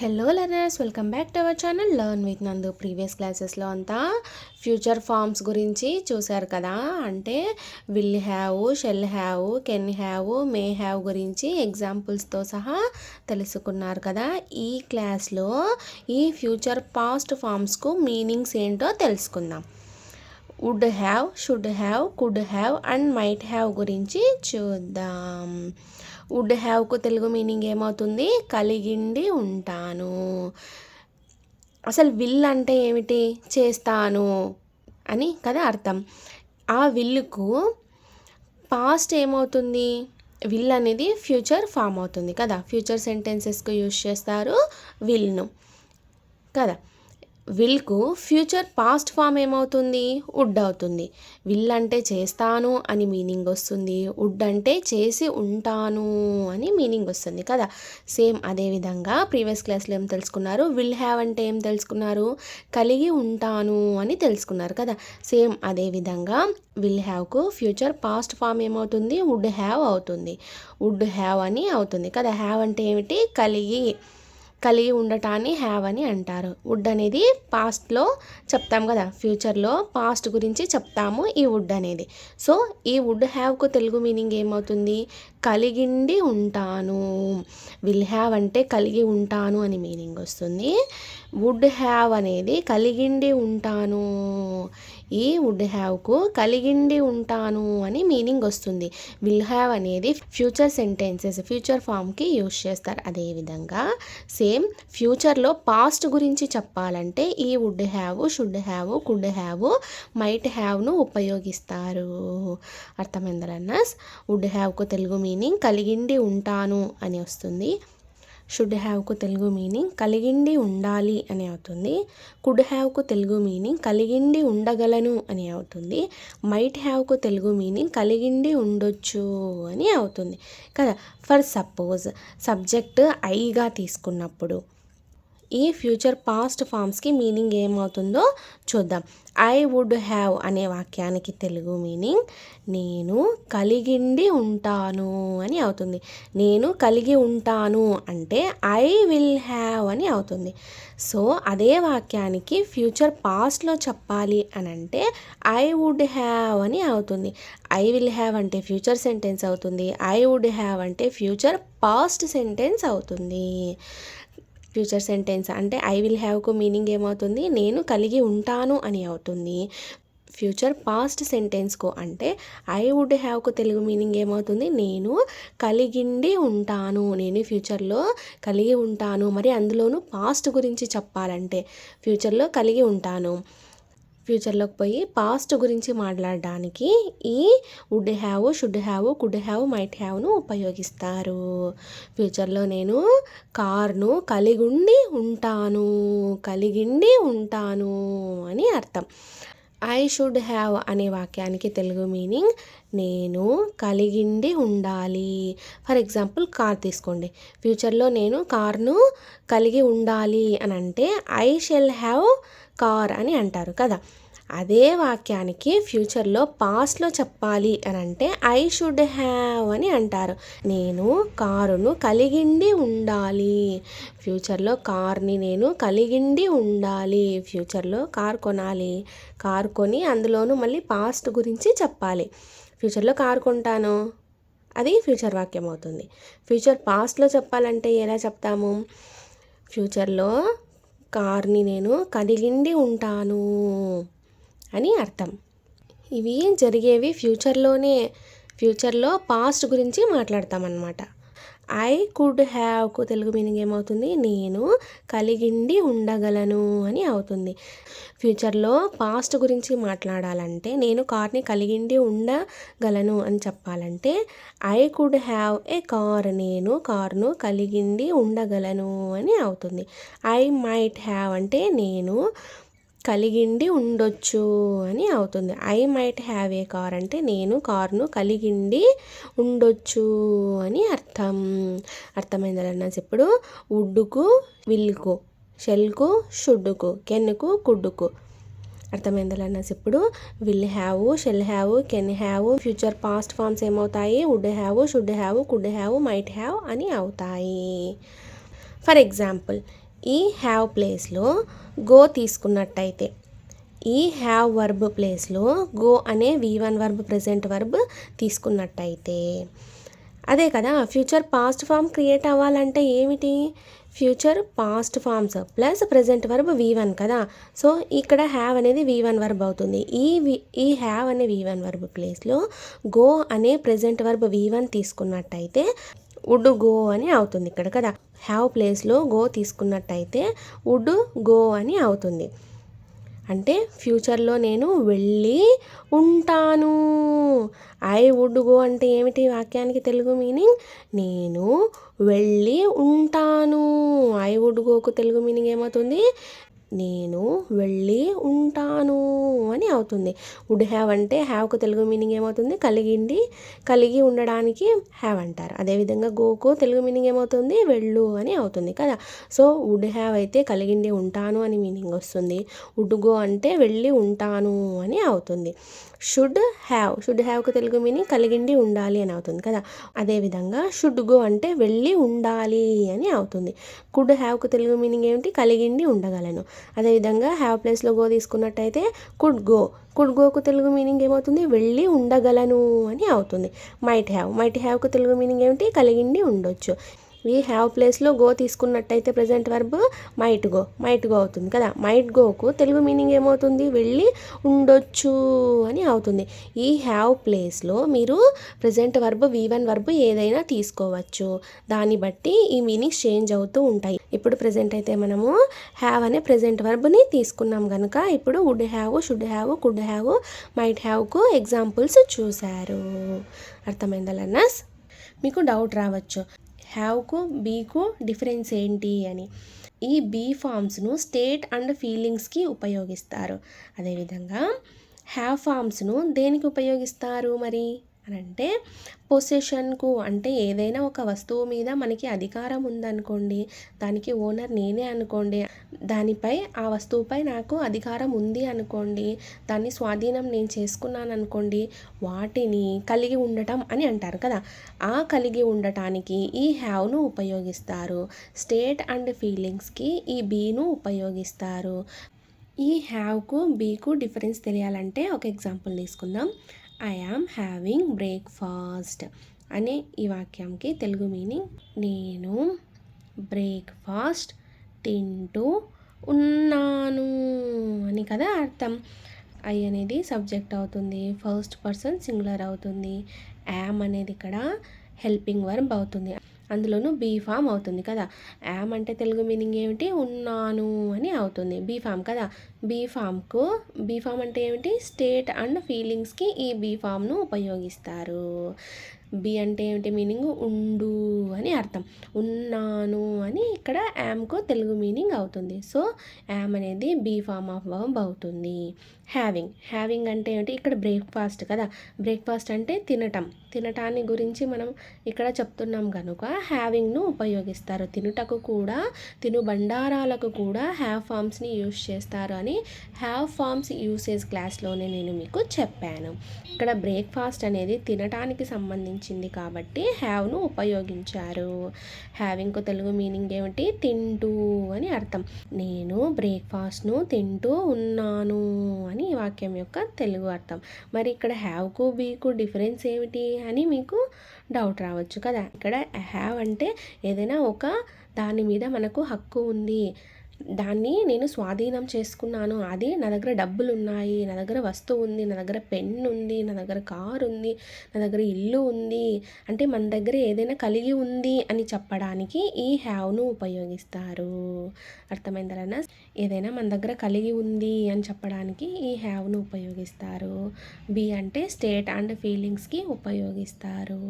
Hello learners, welcome back to our channel learn with నందు. Previous క్లాసెస్లో అంతా future forms గురించి చూశారు కదా. అంటే will have, shall have, can have, may have గురించి ఎగ్జాంపుల్స్తో సహా తెలుసుకున్నారు కదా. ఈ క్లాస్లో ఈ ఫ్యూచర్ పాస్ట్ ఫార్మ్స్కు మీనింగ్స్ ఏంటో తెలుసుకుందాం. Would have, should have, could have and might have గురించి చూద్దాం. వుడ్ హ్యావ్కు తెలుగు మీనింగ్ ఏమవుతుంది? కలిగిండి ఉంటాను. అసలు విల్ అంటే ఏమిటి? చేస్తాను అని కదా అర్థం. ఆ విల్లుకు పాస్ట్ ఏమవుతుంది? విల్ అనేది ఫ్యూచర్ ఫామ్ అవుతుంది కదా. ఫ్యూచర్ సెంటెన్సెస్కు యూజ్ చేస్తారు విల్ను కదా. విల్కు ఫ్యూచర్ పాస్ట్ ఫామ్ ఏమవుతుంది? వుడ్ అవుతుంది. విల్ అంటే చేస్తాను అని మీనింగ్ వస్తుంది. వుడ్ అంటే చేసి ఉంటాను అని మీనింగ్ వస్తుంది కదా. సేమ్ అదేవిధంగా ప్రీవియస్ క్లాస్లో ఏం తెలుసుకున్నారు? విల్ హ్యావ్ అంటే ఏం తెలుసుకున్నారు? కలిగి ఉంటాను అని తెలుసుకున్నారు కదా. సేమ్ అదేవిధంగా విల్ హ్యావ్కు ఫ్యూచర్ పాస్ట్ ఫామ్ ఏమవుతుంది? వుడ్ హ్యావ్ అవుతుంది. వుడ్ హ్యావ్ అని అవుతుంది కదా. హ్యావ్ అంటే ఏమిటి? కలిగి ఉండటాన్ని హ్యావ్ అని అంటారు. వుడ్ అనేది పాస్ట్లో చెప్తాం కదా, ఫ్యూచర్లో పాస్ట్ గురించి చెప్తాము ఈ వుడ్ అనేది. సో ఈ వుడ్ హ్యావ్కు తెలుగు మీనింగ్ ఏమవుతుంది? కలిగిండి ఉంటాను. విల్ హ్యావ్ అంటే కలిగి ఉంటాను అని మీనింగ్ వస్తుంది. వుడ్ హ్యావ్ అనేది కలిగిండి ఉంటాను. ఈ వుడ్ హ్యావ్కు కలిగిండి ఉంటాను అని మీనింగ్ వస్తుంది. విల్ హ్యావ్ అనేది ఫ్యూచర్ సెంటెన్సెస్, ఫ్యూచర్ ఫామ్కి యూజ్ చేస్తారు. అదేవిధంగా సేమ్ ఫ్యూచర్లో పాస్ట్ గురించి చెప్పాలంటే ఈ would have, should have, could have, might హ్యావ్ను ఉపయోగిస్తారు. అర్థమైందా రన్నర్స్? వుడ్ హ్యావ్కు తెలుగు మీనింగ్ కలిగిండి ఉంటాను అని వస్తుంది. షుడ్ హ్యావ్కు తెలుగు మీనింగ్ కలిగిండి ఉండాలి అని అవుతుంది. కుడ్ హ్యావ్కు తెలుగు మీనింగ్ కలిగిండి ఉండగలను అని అవుతుంది. మైట్ హ్యావ్కు తెలుగు మీనింగ్ కలిగిండి ఉండొచ్చు అని అవుతుంది కదా. ఫర్ సపోజ్ సబ్జెక్ట్ ఐగా తీసుకున్నప్పుడు ఈ ఫ్యూచర్ పాస్ట్ ఫామ్స్కి మీనింగ్ ఏమవుతుందో చూద్దాం. ఐ వుడ్ హ్యావ్ అనే వాక్యానికి తెలుగు మీనింగ్ నేను కలిగిండి ఉంటాను అని అవుతుంది. నేను కలిగి ఉంటాను అంటే ఐ విల్ హ్యావ్ అని అవుతుంది. సో అదే వాక్యానికి ఫ్యూచర్ పాస్ట్లో చెప్పాలి అని అంటే ఐ వుడ్ హ్యావ్ అని అవుతుంది. ఐ విల్ హ్యావ్ అంటే ఫ్యూచర్ సెంటెన్స్ అవుతుంది. ఐ వుడ్ హ్యావ్ అంటే ఫ్యూచర్ పాస్ట్ సెంటెన్స్ అవుతుంది. ఫ్యూచర్ సెంటెన్స్ అంటే ఐ విల్ హ్యావ్కు మీనింగ్ ఏమవుతుంది? నేను కలిగి ఉంటాను అని అవుతుంది. ఫ్యూచర్ పాస్ట్ సెంటెన్స్కు అంటే ఐ వుడ్ హ్యావ్కు తెలుగు మీనింగ్ ఏమవుతుంది? నేను కలిగిండి ఉంటాను. నేను ఫ్యూచర్లో కలిగి ఉంటాను. మరి అందులోనూ పాస్ట్ గురించి చెప్పాలంటే ఫ్యూచర్లో కలిగి ఉంటాను. ఫ్యూచర్లోకి పోయి పాస్ట్ గురించి మాట్లాడడానికి ఈ would have, should have, could have, might హ్యావ్ను ఉపయోగిస్తారు. ఫ్యూచర్లో నేను కార్ను కలిగిండి ఉంటాను అని అర్థం. ఐ షుడ్ హ్యావ్ అనే వాక్యానికి తెలుగు మీనింగ్ నేను కలిగిండి ఉండాలి. ఫర్ ఎగ్జాంపుల్ కార్ తీసుకోండి. ఫ్యూచర్లో నేను కార్ను కలిగి ఉండాలి అని అంటే ఐ షెల్ హ్యావ్ కార్ అని అంటారు కదా. అదే వాక్యానికి ఫ్యూచర్లో పాస్ట్లో చెప్పాలి అని అంటే ఐ షుడ్ హ్యావ్ అని అంటారు. నేను కారును కలిగిండి ఉండాలి. ఫ్యూచర్లో కార్ని నేను కలిగిండి ఉండాలి. ఫ్యూచర్లో కార్ కొనాలి. కార్ కొని అందులోనూ మళ్ళీ పాస్ట్ గురించి చెప్పాలి. ఫ్యూచర్లో కార్ కొంటాను, అది ఫ్యూచర్ వాక్యం అవుతుంది. ఫ్యూచర్ పాస్ట్లో చెప్పాలంటే ఎలా చెప్తాము? ఫ్యూచర్లో కార్ని నేను కలిగిండి ఉంటాను అని అర్థం. ఇవి జరిగేవి ఫ్యూచర్లోనే. ఫ్యూచర్లో పాస్ట్ గురించి మాట్లాడతామన్నమాట. ఐ కుడ్ హ్యావ్కు తెలుగు మీనింగ్ ఏమవుతుంది? నేను కలిగిండి ఉండగలను అని అవుతుంది. ఫ్యూచర్లో పాస్ట్ గురించి మాట్లాడాలంటే నేను కార్ని కలిగిండి ఉండగలను అని చెప్పాలంటే I could have a car. నేను కార్ను కలిగిండి ఉండగలను అని అవుతుంది. ఐ మైట్ హ్యావ్ అంటే నేను కలిగిండి ఉండొచ్చు అని అవుతుంది. I might have a car అంటే నేను కార్ను కలిగిండి ఉండొచ్చు అని అర్థం. అర్థమైందా అన్నది? ఇప్పుడు వుడ్కు, విల్కు, షెల్కు, షుడ్కు, కెన్కు, కుడ్కు అర్థమైందా అన్నది? ఇప్పుడు will have, shall have, can have future past forms ఏమవుతాయి? Would have, should have, could have, might have అని అవుతాయి. ఫర్ ఎగ్జాంపుల్ ఈ హ్యావ్ ప్లేస్లో గో తీసుకున్నట్టయితే, ఈ హ్యావ్ వర్బ్ ప్లేస్లో గో అనే V1 వర్బ్ ప్రెజెంట్ వర్బ్ తీసుకున్నట్టయితే, అదే కదా ఫ్యూచర్ పాస్ట్ ఫామ్ క్రియేట్ అవ్వాలంటే ఏమిటి, future past forms plus present verb V1 కదా. సో ఇక్కడ హ్యావ్ అనేది V1 వర్బ్ అవుతుంది. ఈ హ్యావ్ అనే V1 వర్బ్ ప్లేస్లో గో అనే ప్రెజెంట్ వర్బ్ V1 తీసుకున్నట్టయితే వుడ్ గో అని అవుతుంది ఇక్కడ కదా. హ్యావ్ ప్లేస్లో గో తీసుకున్నట్టయితే వుడ్ గో అని అవుతుంది. అంటే ఫ్యూచర్లో నేను వెళ్ళి ఉంటాను. ఐ వుడ్ గో అంటే ఏమిటి వాక్యానికి తెలుగు మీనింగ్, నేను వెళ్ళి ఉంటాను. ఐ వుడ్ గోకు తెలుగు మీనింగ్ ఏమవుతుంది, నేను వెళ్ళి ఉంటాను అని అవుతుంది. వుడ్ హ్యావ్ అంటే హ్యావ్కు తెలుగు మీనింగ్ ఏమవుతుంది, కలిగి ఉండడానికి హ్యావ్ అంటారు. అదేవిధంగా గోకు తెలుగు మీనింగ్ ఏమవుతుంది, వెళ్ళు అని అవుతుంది కదా. సో వుడ్ హ్యావ్ అయితే కలిగిండి ఉంటాను అని మీనింగ్ వస్తుంది. వుడ్ గో అంటే వెళ్ళి ఉంటాను అని అవుతుంది. షుడ్ హ్యావ్కు తెలుగు మీనింగ్ కలిగిండి ఉండాలి అని అవుతుంది కదా. అదేవిధంగా షుడ్ గో అంటే వెళ్ళి ఉండాలి అని అవుతుంది. కుడ్ హ్యావ్కు తెలుగు మీనింగ్ ఏమిటి, కలిగిండి ఉండగలను. అదేవిధంగా హ్యావ్ ప్లేస్లో గో తీసుకున్నట్టయితే కుడ్ గోకు తెలుగు మీనింగ్ ఏమవుతుంది, వెళ్ళి ఉండగలను అని అవుతుంది. మైట్ హ్యావ్కు తెలుగు మీనింగ్ ఏమిటి, కలిగిండి ఉండొచ్చు. ఈ హ్యావ్ ప్లేస్లో గో తీసుకున్నట్టయితే ప్రజెంట్ వర్బ్ మైట్ గో అవుతుంది కదా. మైట్ గోకు తెలుగు మీనింగ్ ఏమవుతుంది, వెళ్ళి ఉండొచ్చు అని అవుతుంది. ఈ హ్యావ్ ప్లేస్లో మీరు ప్రజెంట్ వర్బ్ V1 వర్బ్ ఏదైనా తీసుకోవచ్చు. దాన్ని బట్టి ఈ మీనింగ్స్ చేంజ్ అవుతూ ఉంటాయి. ఇప్పుడు ప్రజెంట్ అయితే మనము హ్యావ్ అనే ప్రజెంట్ వర్బ్ని తీసుకున్నాం కనుక ఇప్పుడు would have, should have, could have, might హ్యావ్కు ఎగ్జాంపుల్స్ చూశారు. అర్థమైందా లర్నర్స్? మీకు డౌట్ రావచ్చు, హ్యావ్కు బీకు డిఫరెన్స్ ఏంటి అని. ఈ బీ ఫామ్స్ను స్టేట్ అండ్ ఫీలింగ్స్కి ఉపయోగిస్తారు. అదేవిధంగా హ్యావ్ ఫామ్స్ను దేనికి ఉపయోగిస్తారు మరి అని అంటే, పొసెషన్కు, అంటే ఏదైనా ఒక వస్తువు మీద మనకి అధికారం ఉందనుకోండి, దానికి ఓనర్ నేనే అనుకోండి, దానిపై ఆ వస్తువుపై నాకు అధికారం ఉంది అనుకోండి, దాన్ని స్వాధీనం నేను చేసుకున్నాను అనుకోండి, వాటిని కలిగి ఉండటం అని అంటారు కదా. ఆ కలిగి ఉండటానికి ఈ హ్యావ్ను ఉపయోగిస్తారు. స్టేట్ అండ్ ఫీలింగ్స్కి ఈ బీను ఉపయోగిస్తారు. ఈ హ్యావ్కు బీకు డిఫరెన్స్ తెలియాలంటే ఒక ఎగ్జాంపుల్ తీసుకుందాం. ఐ యామ్ హ్యావింగ్ బ్రేక్ఫాస్ట్ అనే ఈ వాక్యంకి తెలుగు మీనింగ్, నేను బ్రేక్ఫాస్ట్ తింటూ ఉన్నాను అని కదా అర్థం. ఐ అనేది సబ్జెక్ట్ అవుతుంది, ఫస్ట్ పర్సన్ సింగులర్ అవుతుంది. యామ్ అనేది ఇక్కడ హెల్పింగ్ వర్బ్ అవుతుంది, అందులోనూ బీ ఫామ్ అవుతుంది కదా. యామ్ అంటే తెలుగు మీనింగ్ ఏమిటి, ఉన్నాను అని అవుతుంది. బీ ఫామ్ కదా. బీ ఫామ్ అంటే ఏమిటి, స్టేట్ అండ్ ఫీలింగ్స్కి ఈ బీ ఫామ్ను ఉపయోగిస్తారు. బి అంటే ఏమిటి మీనింగ్, ఉండు అని అర్థం. ఉన్నాను అని ఇక్కడ యామ్కు తెలుగు మీనింగ్ అవుతుంది. సో యామ్ అనేది బీ ఫామ్ ఆఫ్ వర్బ్ అవుతుంది. హ్యావింగ్ అంటే ఏమిటి, ఇక్కడ బ్రేక్ఫాస్ట్ కదా. బ్రేక్ఫాస్ట్ అంటే తినటాన్ని గురించి మనం ఇక్కడ చెప్తున్నాం కనుక హ్యావింగ్ను ఉపయోగిస్తారు. తినుటకు కూడా, తినుబండారాలకు కూడా హ్యావ్ ఫామ్స్ని యూస్ చేస్తారు అని హ్యావ్ ఫామ్స్ యూసేజ్ క్లాస్లోనే నేను మీకు చెప్పాను. ఇక్కడ బ్రేక్ఫాస్ట్ అనేది తినటానికి సంబంధించింది కాబట్టి హ్యావ్ను ఉపయోగించారు. హ్యావింగ్కు తెలుగు మీనింగ్ ఏమిటి, తింటూ అని అర్థం. నేను బ్రేక్ఫాస్ట్ను తింటూ ఉన్నాను అని ఈ వాక్యం యొక్క తెలుగు అర్థం. మరి ఇక్కడ హ్యావ్కు బీకు డిఫరెన్స్ ఏమిటి అని మీకు డౌట్ రావచ్చు కదా. ఇక్కడ హ్యావ్ అంటే ఏదైనా ఒక దాని మీద మనకు హక్కు ఉంది, దాన్ని నేను స్వాధీనం చేసుకున్నాను, అది నా దగ్గర డబ్బులు ఉన్నాయి, నా దగ్గర వస్తువు ఉంది, నా దగ్గర పెన్ ఉంది, నా దగ్గర కారు ఉంది, నా దగ్గర ఇల్లు ఉంది, అంటే మన దగ్గర ఏదైనా కలిగి ఉంది అని చెప్పడానికి ఈ హ్యావ్ను ఉపయోగిస్తారు. అర్థమైందలన్నా? ఏదైనా మన దగ్గర కలిగి ఉంది అని చెప్పడానికి ఈ హ్యావ్ను ఉపయోగిస్తారు. బి అంటే స్టేట్ అండ్ ఫీలింగ్స్కి ఉపయోగిస్తారు.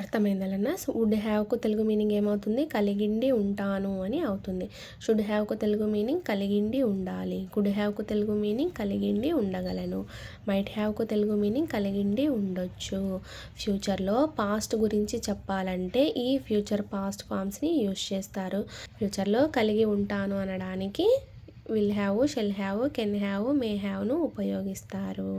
అర్థమైందలన్నా? వుడ్ హ్యావ్కు తెలుగు మీనింగ్ ఏమవుతుంది, కలిగిండి ఉంటాను అని అవుతుంది. షుడ్ హ్యావ్కు తెలుగు మీనింగ్ కలిగిండి ఉండాలి. కుడ్ హ్యావ్కు తెలుగు మీనింగ్ కలిగిండి ఉండగలను. మైట్ హ్యావ్కు తెలుగు మీనింగ్ కలిగిండి ఉండొచ్చు. ఫ్యూచర్లో పాస్ట్ గురించి చెప్పాలంటే ఈ ఫ్యూచర్ పాస్ట్ ఫామ్స్ని యూస్ చేస్తారు. ఫ్యూచర్లో కలిగి ఉంటాను అనడానికి will have, shall have, can have, may హ్యావ్ను ఉపయోగిస్తారు.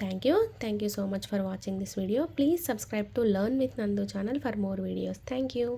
Thank you so much for watching this video. Please subscribe to Learn with Nandu channel for more videos. Thank you.